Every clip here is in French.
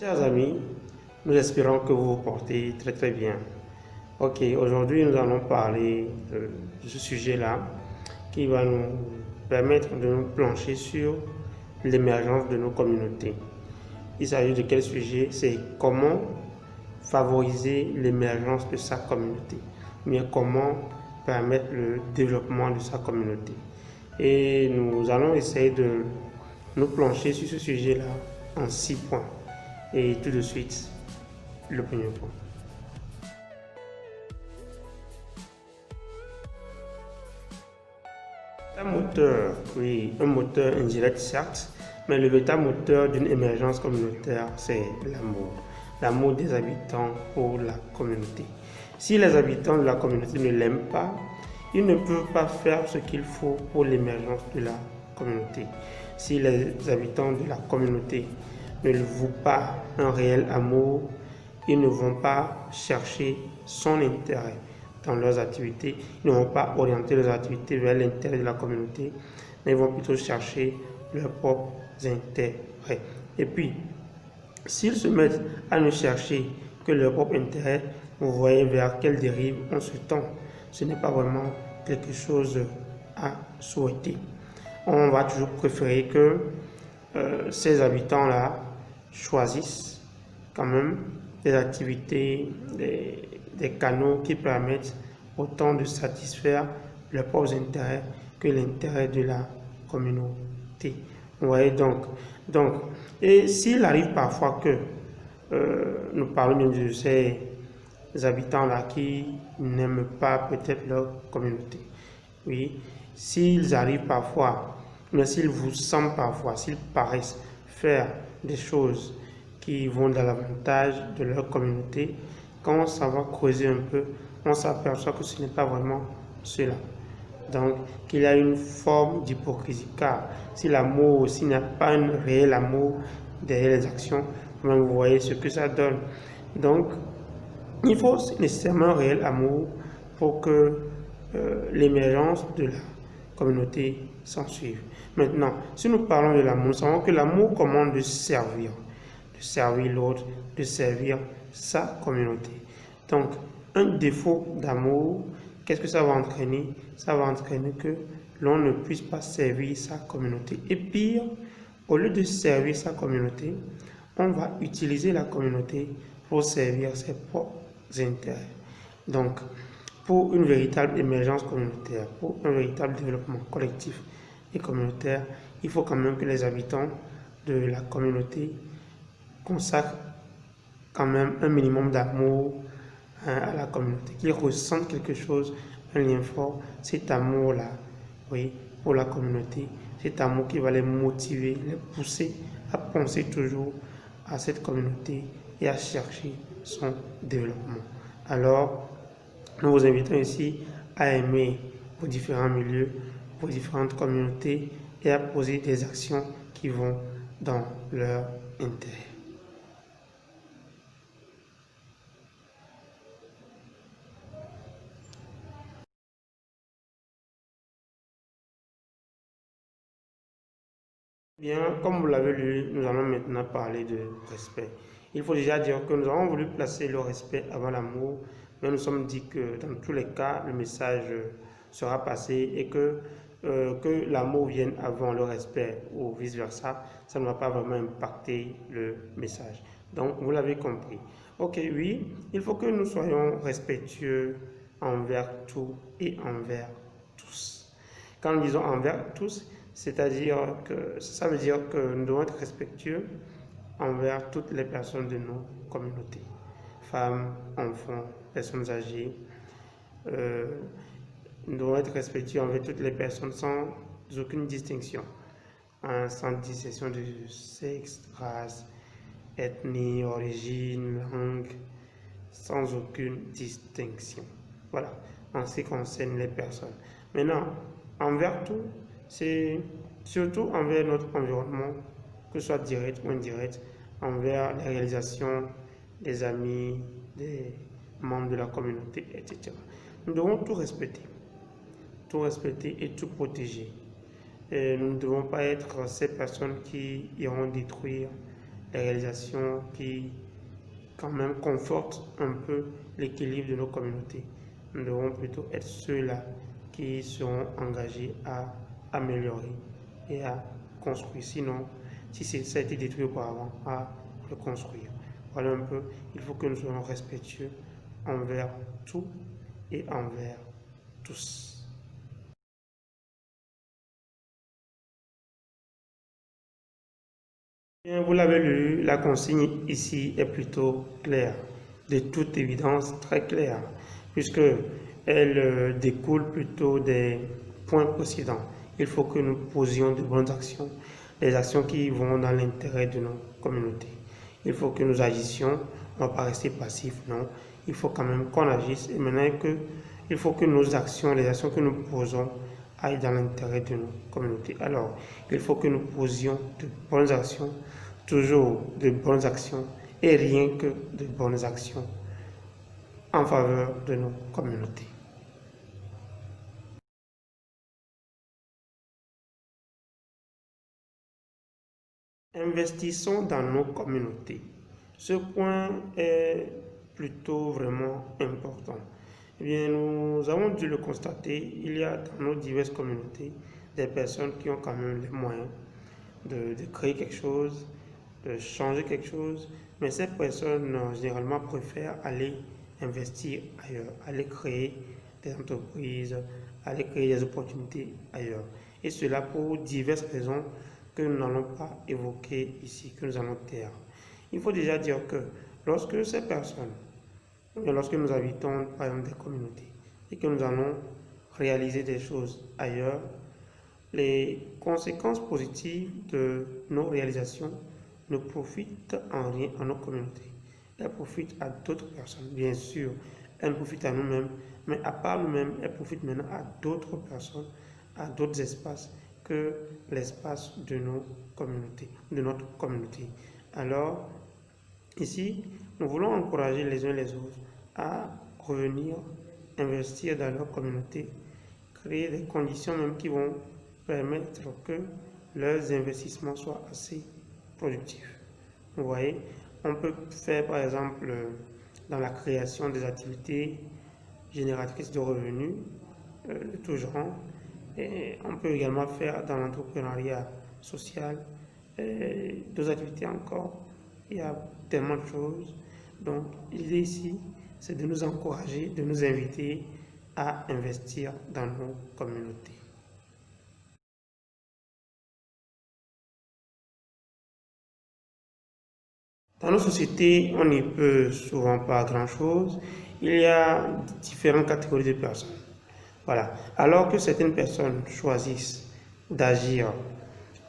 Chers amis, nous espérons que vous vous portez très très bien. Ok, aujourd'hui nous allons parler de ce sujet-là qui va nous permettre de nous plancher sur l'émergence de nos communautés. Il s'agit de quel sujet? C'est comment favoriser l'émergence de sa communauté, mais comment permettre le développement de sa communauté. Et nous allons essayer de nous plancher sur ce sujet-là en 6 points. Et tout de suite, le premier point. Un moteur, oui, un moteur indirect certes, mais le véritable moteur d'une émergence communautaire, c'est l'amour. L'amour des habitants pour la communauté. Si les habitants de la communauté ne l'aiment pas, ils ne peuvent pas faire ce qu'il faut pour l'émergence de la communauté. Si les habitants de la communauté ne vouent pas un réel amour, ils ne vont pas chercher son intérêt dans leurs activités, ils ne vont pas orienter leurs activités vers l'intérêt de la communauté, mais ils vont plutôt chercher leurs propres intérêts. Et puis, s'ils se mettent à ne chercher que leur propre intérêt, vous voyez vers quelle dérive on se tend. Ce n'est pas vraiment quelque chose à souhaiter. On va toujours préférer que ces habitants-là choisissent quand même des activités, des canaux qui permettent autant de satisfaire leurs propres intérêts que l'intérêt de la communauté. Vous voyez donc, et s'il arrive parfois que nous parlons bien de ces habitants-là qui n'aiment pas peut-être leur communauté, oui, s'ils arrivent parfois, mais s'ils vous semblent parfois, s'ils paraissent faire des choses qui vont dans l'avantage de leur communauté, quand ça va creuser un peu, on s'aperçoit que ce n'est pas vraiment cela. Donc, qu'il y a une forme d'hypocrisie, car si l'amour, s'il n'y a pas un réel amour derrière les actions, vous voyez ce que ça donne. Donc, il faut nécessairement un réel amour pour que l'émergence de la communauté s'en suive. Maintenant, si nous parlons de l'amour, nous savons que l'amour commande de servir l'autre, de servir sa communauté. Donc, un défaut d'amour, qu'est-ce que ça va entraîner? Ça va entraîner que l'on ne puisse pas servir sa communauté. Et pire, au lieu de servir sa communauté, on va utiliser la communauté pour servir ses propres intérêts. Donc, pour une véritable émergence communautaire, pour un véritable développement collectif et communautaire, il faut quand même que les habitants de la communauté consacrent quand même un minimum d'amour à la communauté, qu'ils ressentent quelque chose, un lien fort, cet amour-là, oui, pour la communauté, cet amour qui va les motiver, les pousser à penser toujours à cette communauté et à chercher son développement. Alors, nous vous invitons ici à aimer vos différents milieux, vos différentes communautés et à poser des actions qui vont dans leur intérêt. Bien, comme vous l'avez lu, nous allons maintenant parler de respect. Il faut déjà dire que nous avons voulu placer le respect avant l'amour, mais nous sommes dit que dans tous les cas, le message sera passé et que l'amour vienne avant le respect ou vice-versa, ça ne va pas vraiment impacter le message. Donc, vous l'avez compris. Ok, oui, il faut que nous soyons respectueux envers tout et envers tous. Quand nous disons envers tous, c'est-à-dire que ça veut dire que nous devons être respectueux envers toutes les personnes de nos communautés, femmes, enfants, personnes âgées. Nous devons être respectueux envers toutes les personnes sans aucune distinction, sans distinction de sexe, race, ethnie, origine, langue, sans aucune distinction. Voilà, en ce qui concerne les personnes. Maintenant, envers tout, c'est surtout envers notre environnement, que ce soit direct ou indirect, envers les réalisations des amis, des membres de la communauté, etc. Nous devons tout respecter et tout protéger. Et nous ne devons pas être ces personnes qui iront détruire les réalisations qui quand même confortent un peu l'équilibre de nos communautés. Nous devons plutôt être ceux-là qui seront engagés à améliorer et à construire. Sinon, si ça a été détruit auparavant, à reconstruire. Voilà un peu, il faut que nous soyons respectueux envers tout et envers tous. Bien, vous l'avez lu, la consigne ici est plutôt claire, de toute évidence très claire, puisque elle découle plutôt des points précédents. Il faut que nous posions de bonnes actions, des actions qui vont dans l'intérêt de nos communautés. Il faut que nous agissions, on ne va pas rester passif, non. Il faut quand même qu'on agisse et maintenant il faut que nos actions, les actions que nous posons, aillent dans l'intérêt de nos communautés. Alors, il faut que nous posions de bonnes actions, toujours de bonnes actions et rien que de bonnes actions en faveur de nos communautés. Investissons dans nos communautés. Ce point est plutôt vraiment important. Eh bien, nous avons dû le constater, il y a dans nos diverses communautés des personnes qui ont quand même les moyens de créer quelque chose, de changer quelque chose, mais ces personnes généralement préfèrent aller investir ailleurs, aller créer des entreprises, aller créer des opportunités ailleurs. Et cela pour diverses raisons que nous n'allons pas évoquer ici, que nous allons taire. Il faut déjà dire que lorsque ces personnes, lorsque nous habitons par exemple des communautés et que nous allons réaliser des choses ailleurs, les conséquences positives de nos réalisations ne profitent en rien à nos communautés. Elles profitent à d'autres personnes, bien sûr. Elles profitent à nous-mêmes, mais à part nous-mêmes, elles profitent maintenant à d'autres personnes, à d'autres espaces que l'espace de nos communautés, de notre communauté. Alors, ici, nous voulons encourager les uns les autres à revenir investir dans leur communauté, créer des conditions même qui vont permettre que leurs investissements soient assez productifs. Vous voyez, on peut faire par exemple dans la création des activités génératrices de revenus de tout genre. Et on peut également faire dans l'entrepreneuriat social d'autres activités encore. Il y a tellement de choses. Donc l'idée ici, c'est de nous encourager, de nous inviter à investir dans nos communautés. Dans nos sociétés, on n'y peut souvent pas grand-chose. Il y a différentes catégories de personnes. Voilà. Alors que certaines personnes choisissent d'agir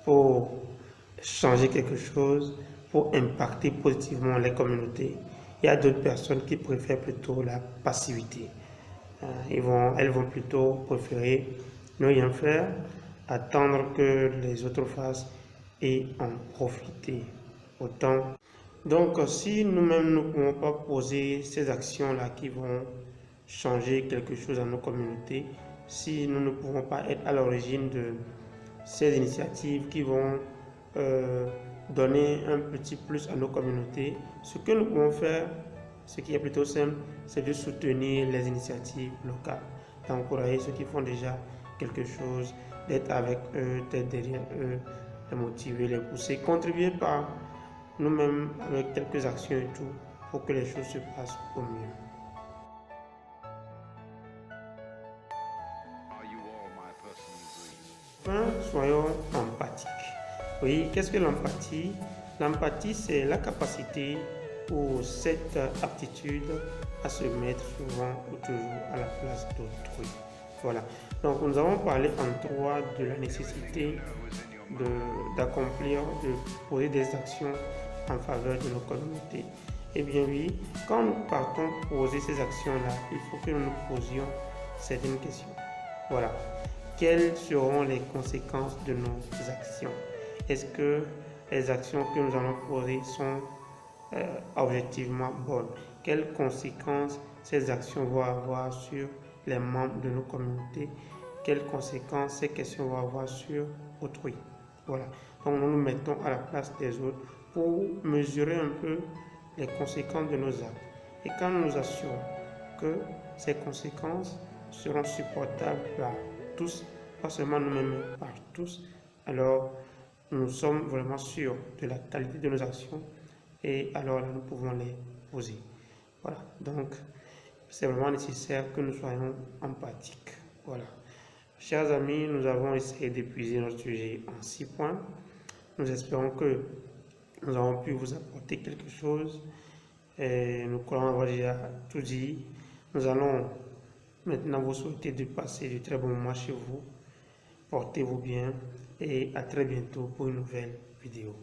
pour changer quelque chose, pour impacter positivement les communautés, il y a d'autres personnes qui préfèrent plutôt la passivité. Elles vont plutôt préférer ne rien faire, attendre que les autres fassent et en profiter autant. Donc, si nous-mêmes ne pouvons pas poser ces actions-là qui vont changer quelque chose dans nos communautés, si nous ne pouvons pas être à l'origine de ces initiatives qui vont donner un petit plus à nos communautés, ce que nous pouvons faire, ce qui est plutôt simple, c'est de soutenir les initiatives locales, d'encourager ceux qui font déjà quelque chose, d'être avec eux, d'être derrière eux, les motiver, les pousser, contribuer par nous-mêmes avec quelques actions et tout pour que les choses se passent au mieux. Enfin, soyons empathiques. Oui, qu'est-ce que l'empathie? L'empathie, c'est la capacité ou cette aptitude à se mettre souvent ou toujours à la place d'autrui. Voilà. Donc, nous avons parlé en trois de la nécessité d'accomplir, de poser des actions en faveur de nos communautés. Eh bien oui, quand nous partons poser ces actions-là, il faut que nous nous posions certaines questions. Voilà. Quelles seront les conséquences de nos actions? Est-ce que les actions que nous allons poser sont objectivement bonnes? Quelles conséquences ces actions vont avoir sur les membres de nos communautés? Quelles conséquences ces questions vont avoir sur autrui? Voilà. Donc nous nous mettons à la place des autres pour mesurer un peu les conséquences de nos actes. Et quand nous nous assurons que ces conséquences seront supportables par tous, pas seulement nous-mêmes, mais par tous, alors nous sommes vraiment sûrs de la qualité de nos actions et alors là, nous pouvons les poser. Voilà, donc c'est vraiment nécessaire que nous soyons empathiques. Voilà. Chers amis, nous avons essayé d'épuiser notre sujet en 6 points. Nous espérons que nous avons pu vous apporter quelque chose. Et nous croyons avoir déjà tout dit. Nous allons maintenant vous souhaiter de passer de très bons moments chez vous. Portez-vous bien et à très bientôt pour une nouvelle vidéo.